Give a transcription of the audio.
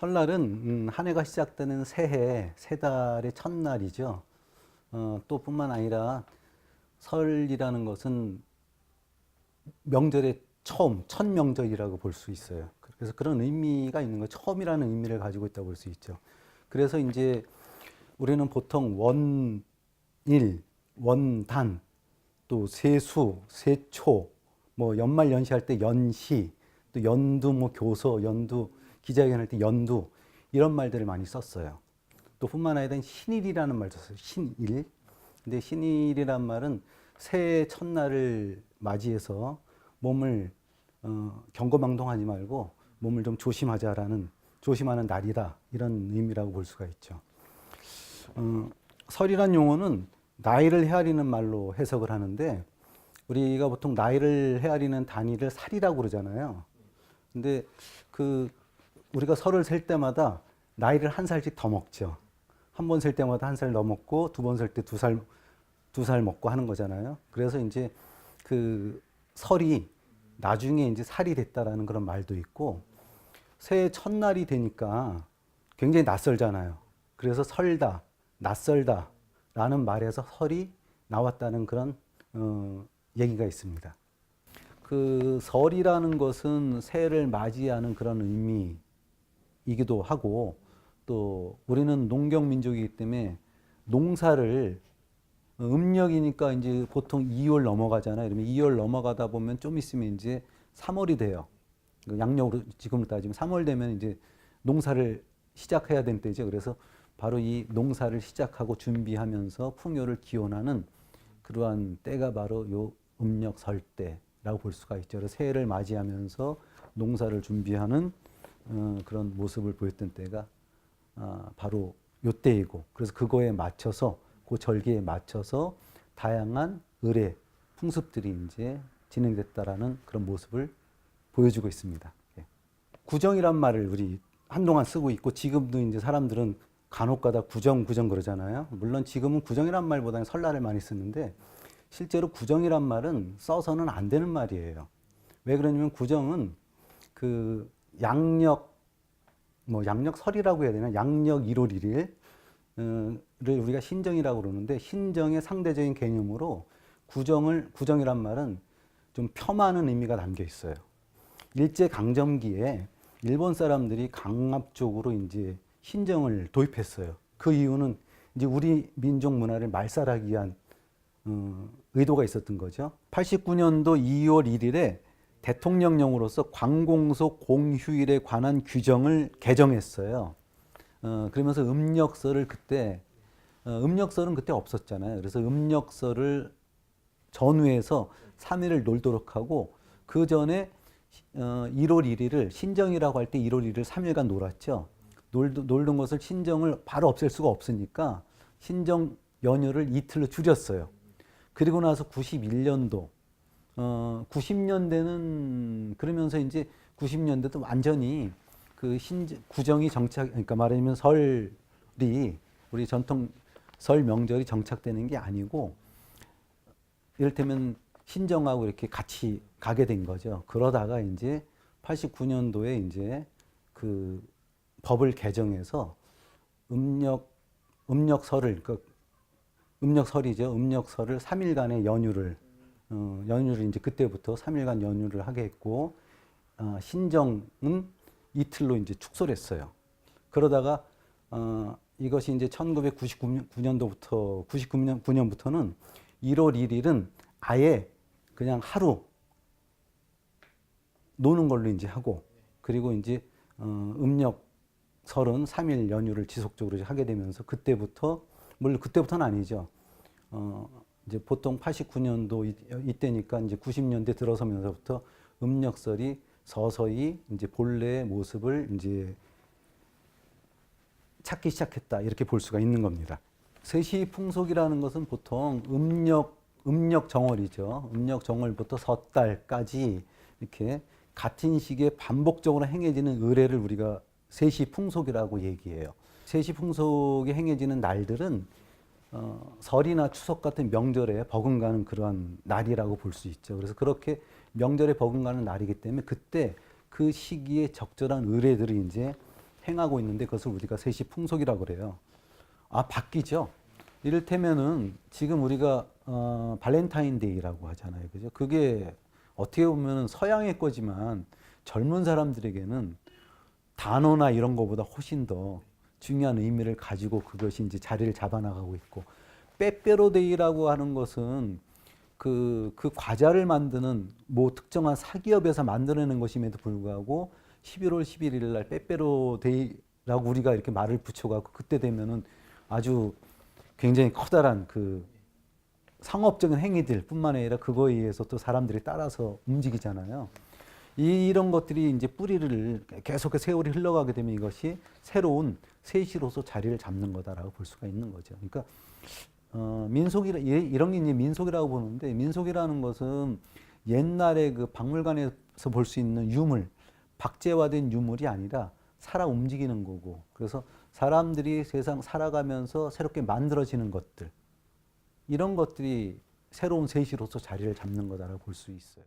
설날은 한 해가 시작되는 새해, 새 달의 첫날이죠. 또 뿐만 아니라 설이라는 것은 명절의 처음, 첫 명절이라고 볼 수 있어요. 그래서 그런 의미가 있는 거예요. 처음이라는 의미를 가지고 있다고 볼 수 있죠. 그래서 이제 우리는 보통 원일, 원단, 또 세수, 세초, 뭐 연말 연시할 때 연시, 또 연두, 뭐 교서, 연두, 기자회견할 때 연두 이런 말들을 많이 썼어요. 또 뿐만 아니라 신일이라는 말도 썼어요. 신일. 근데 신일이란 말은 새해 첫날을 맞이해서 몸을 경거망동하지 말고 몸을 좀 조심하자라는 조심하는 날이다 이런 의미라고 볼 수가 있죠. 설이란 용어는 나이를 헤아리는 말로 해석을 하는데 우리가 보통 나이를 헤아리는 단위를 살이라고 그러잖아요. 근데 우리가 설을 셀 때마다 나이를 한 살씩 더 먹죠. 한 번 셀 때마다 한 살 더 먹고 두 번 셀 때 두 살 먹고 하는 거잖아요. 그래서 이제 설이 나중에 이제 살이 됐다라는 그런 말도 있고 새해 첫날이 되니까 굉장히 낯설잖아요. 그래서 설다, 낯설다 라는 말에서 설이 나왔다는 그런 얘기가 있습니다. 설이라는 것은 새해를 맞이하는 그런 의미이기도 하고 또 우리는 농경민족이기 때문에 농사를 음력이니까 이제 보통 2월 넘어가잖아요. 그러면 2월 넘어가다 보면 좀 있으면 이제 3월이 돼요. 양력으로 지금으로 따지면 3월 되면 이제 농사를 시작해야 되는 때죠. 그래서 바로 이 농사를 시작하고 준비하면서 풍요를 기원하는 그러한 때가 바로 요 음력 설때라고 볼 수가 있죠. 그래서 새해를 맞이하면서 농사를 준비하는 그런 모습을 보였던 때가 바로 요 때이고 그래서 그거에 맞춰서 그 절기에 맞춰서 다양한 의례, 풍습들이 이제 진행됐다라는 그런 모습을 보여주고 있습니다. 구정이란 말을 우리 한동안 쓰고 있고 지금도 이제 사람들은 간혹가다 구정 그러잖아요. 물론 지금은 구정이란 말보다는 설날을 많이 쓰는데 실제로 구정이란 말은 써서는 안 되는 말이에요. 왜 그러냐면 구정은 양력설이라고 해야 되나? 양력 1월 1일 를 우리가 신정이라고 그러는데 신정의 상대적인 개념으로 구정이란 말은 좀 폄하하는 의미가 담겨 있어요. 일제 강점기에 일본 사람들이 강압적으로 이제 신정을 도입했어요. 그 이유는 이제 우리 민족 문화를 말살하기 위한 의도가 있었던 거죠. 89년도 2월 1일에 대통령령으로서 관공서 공휴일에 관한 규정을 개정했어요. 그러면서 음력설을 음력설은 그때 없었잖아요. 그래서 음력설을 전후해서 3일을 놀도록 하고 그 전에 1월 1일을 신정이라고 할 때 1월 1일 3일간 놀았죠. 놀던 것을 신정을 바로 없앨 수가 없으니까 신정 연휴를 이틀로 줄였어요. 그리고 나서 91년도 90년대는 그러면서 이제 90년대도 완전히 구정이 그러니까 말하자면 설이 우리 전통 설 명절이 정착되는 게 아니고 이를테면 신정하고 이렇게 같이 가게 된 거죠. 그러다가 이제 89년도에 이제 법을 개정해서 음력설을 음력설이죠. 음력설을 3일간의 연휴를 이제 그때부터 3일간 연휴를 하게 했고 신정은 이틀로 이제 축소를 했어요. 그러다가 이것이 이제 1999년부터는 1월 1일은 아예 그냥 하루 노는 걸로 이제 하고 그리고 이제 음력설은 3일 연휴를 지속적으로 하게 되면서 물론 그때부터는 아니죠. 이제 보통 89년도 이때니까 이제 90년대 들어서면서부터 음력설이 서서히 이제 본래의 모습을 이제 찾기 시작했다 이렇게 볼 수가 있는 겁니다. 세시 풍속이라는 것은 보통 음력 정월이죠. 음력 정월부터 섣달까지 이렇게 같은 시기에 반복적으로 행해지는 의례를 우리가 세시 풍속이라고 얘기해요. 세시 풍속이 행해지는 날들은 설이나 추석 같은 명절에 버금가는 그러한 날이라고 볼 수 있죠. 그래서 그렇게 명절에 버금가는 날이기 때문에 그때 그 시기에 적절한 의례들이 이제 행하고 있는데 그것을 우리가 세시 풍속이라고 그래요. 아, 바뀌죠. 이를테면은 지금 우리가 발렌타인데이라고 하잖아요. 그죠? 그게 어떻게 보면 서양의 거지만 젊은 사람들에게는 단어나 이런 거보다 훨씬 더 중요한 의미를 가지고 그것이 이제 자리를 잡아나가고 있고, 빼빼로데이라고 하는 것은 그 과자를 만드는 뭐 특정한 사기업에서 만들어내는 것임에도 불구하고 11월 11일 날 빼빼로데이라고 우리가 이렇게 말을 붙여갖고 그때 되면은 아주 굉장히 커다란 그 상업적인 행위들 뿐만 아니라 그거에 의해서 또 사람들이 따라서 움직이잖아요. 이런 것들이 이제 뿌리를 계속해서 세월이 흘러가게 되면 이것이 새로운 세시로서 자리를 잡는 거다라고 볼 수가 있는 거죠. 그러니까 이런 게 이제 민속이라고 보는데, 민속이라는 것은 옛날에 그 박물관에서 볼 수 있는 유물, 박제화된 유물이 아니라 살아 움직이는 거고, 그래서 사람들이 세상 살아가면서 새롭게 만들어지는 것들, 이런 것들이 새로운 세시로서 자리를 잡는 거다라고 볼 수 있어요.